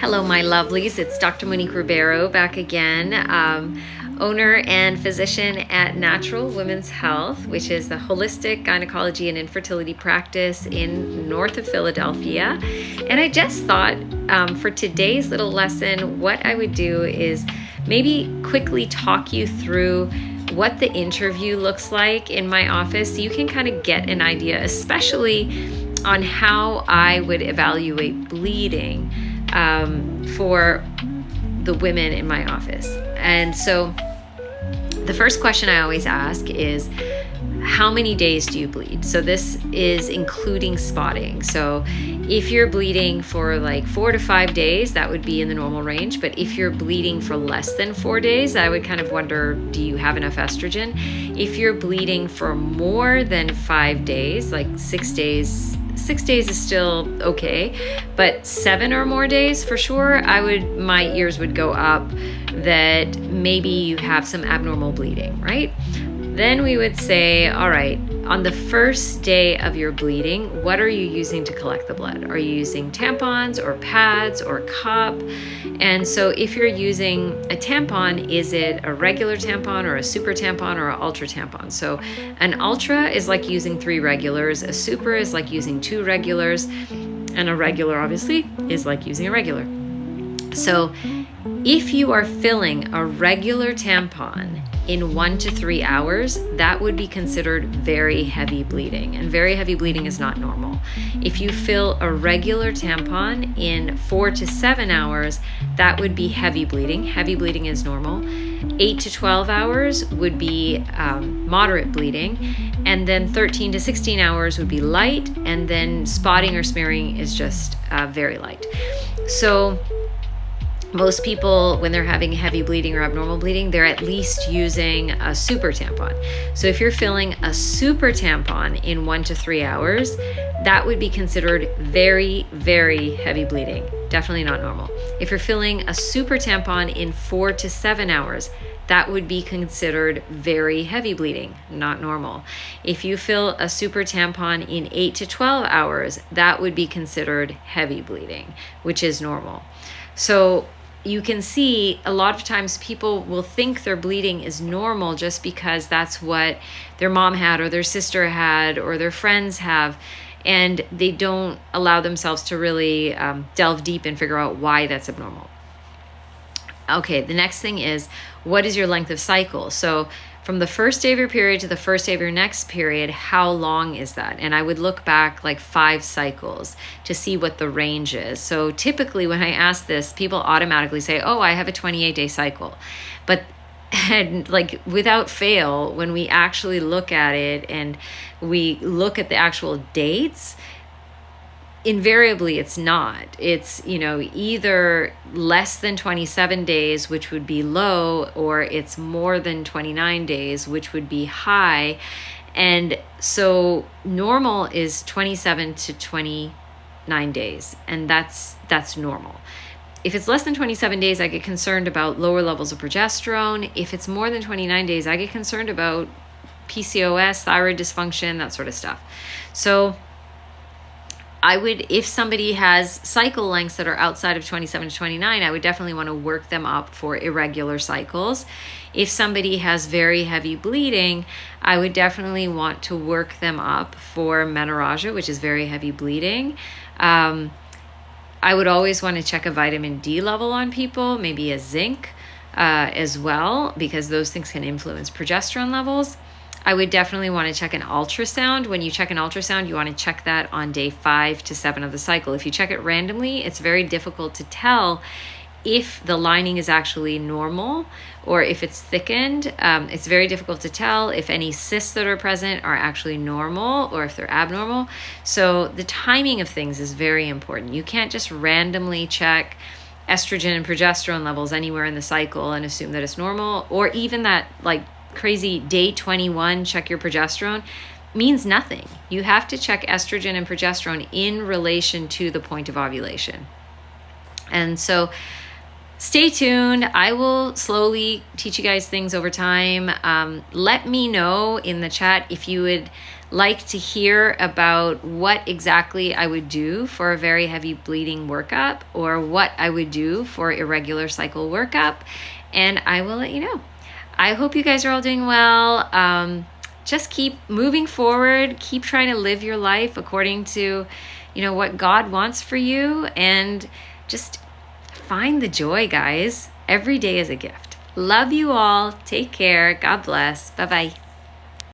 Hello, my lovelies. It's Dr. Monique Ribeiro back again, owner and physician at Natural Women's Health, which is the holistic gynecology and infertility practice in north of Philadelphia. And I just thought for today's little lesson, what I would do is maybe quickly talk you through what the interview looks like in my office so you can kind of get an idea, especially on how I would evaluate bleeding for the women in my office. And so the first question I always ask is, how many days do you bleed? So this is including spotting. So if you're bleeding for like 4 to 5 days, that would be in the normal range. But if you're bleeding for less than 4 days, I would kind of wonder, do you have enough estrogen? If you're bleeding for more than 5 days, like 6 days, 6 days is still okay, but 7 or more days for sure, my ears would go up that maybe you have some abnormal bleeding, right? Then we would say, all right, on the first day of your bleeding, what are you using to collect the blood? Are you using tampons or pads or cup? And so if you're using a tampon, is it a regular tampon or a super tampon or an ultra tampon? So an ultra is like using 3 regulars, a super is like using 2 regulars, and a regular obviously is like using a regular. So if you are filling a regular tampon in 1 to 3 hours, that would be considered very heavy bleeding, and very heavy bleeding is not normal. If you fill a regular tampon in 4 to 7 hours, that would be heavy bleeding. Heavy bleeding is normal. 8 to 12 hours would be moderate bleeding, and then 13 to 16 hours would be light, and then spotting or smearing is just very light. So most people, when they're having heavy bleeding or abnormal bleeding, they're at least using a super tampon. So if you're filling a super tampon in 1 to 3 hours, that would be considered very, very heavy bleeding. Definitely not normal. If you're filling a super tampon in 4 to 7 hours, that would be considered very heavy bleeding, not normal. If you fill a super tampon in 8 to 12 hours, that would be considered heavy bleeding, which is normal. So you can see a lot of times people will think their bleeding is normal just because that's what their mom had or their sister had or their friends have, and they don't allow themselves to really delve deep and figure out why that's abnormal. Okay, the next thing is, what is your length of cycle? So from the first day of your period to the first day of your next period, how long is that? And I would look back like 5 cycles to see what the range is. So typically when I ask this, people automatically say, oh, I have a 28-day cycle. But and like without fail, when we actually look at it and we look at the actual dates, invariably it's not. It's, either less than 27 days, which would be low, or it's more than 29 days, which would be high. And so normal is 27 to 29 days, and that's normal. If it's less than 27 days, I get concerned about lower levels of progesterone. If it's more than 29 days, I get concerned about PCOS, thyroid dysfunction, that sort of stuff. So I would, if somebody has cycle lengths that are outside of 27 to 29, I would definitely want to work them up for irregular cycles. If somebody has very heavy bleeding, I would definitely want to work them up for menorrhagia, which is very heavy bleeding. I would always want to check a vitamin D level on people, maybe a zinc as well, because those things can influence progesterone levels. I would definitely want to check an ultrasound. When you check an ultrasound, you want to check that on day 5 to 7 of the cycle. If you check it randomly, it's very difficult to tell if the lining is actually normal or if it's thickened. It's very difficult to tell if any cysts that are present are actually normal or if they're abnormal. So the timing of things is very important. You can't just randomly check estrogen and progesterone levels anywhere in the cycle and assume that it's normal, or even that like crazy day 21 check your progesterone means nothing. You have to check estrogen and progesterone in relation to the point of ovulation. And so stay tuned. I will slowly teach you guys things over time. Let me know in the chat if you would like to hear about what exactly I would do for a very heavy bleeding workup or what I would do for irregular cycle workup, and I will let you know. I hope you guys are all doing well. Just keep moving forward, keep trying to live your life according to, what God wants for you, and just find the joy, guys. Every day is a gift. Love you all. Take care. God bless. Bye-bye.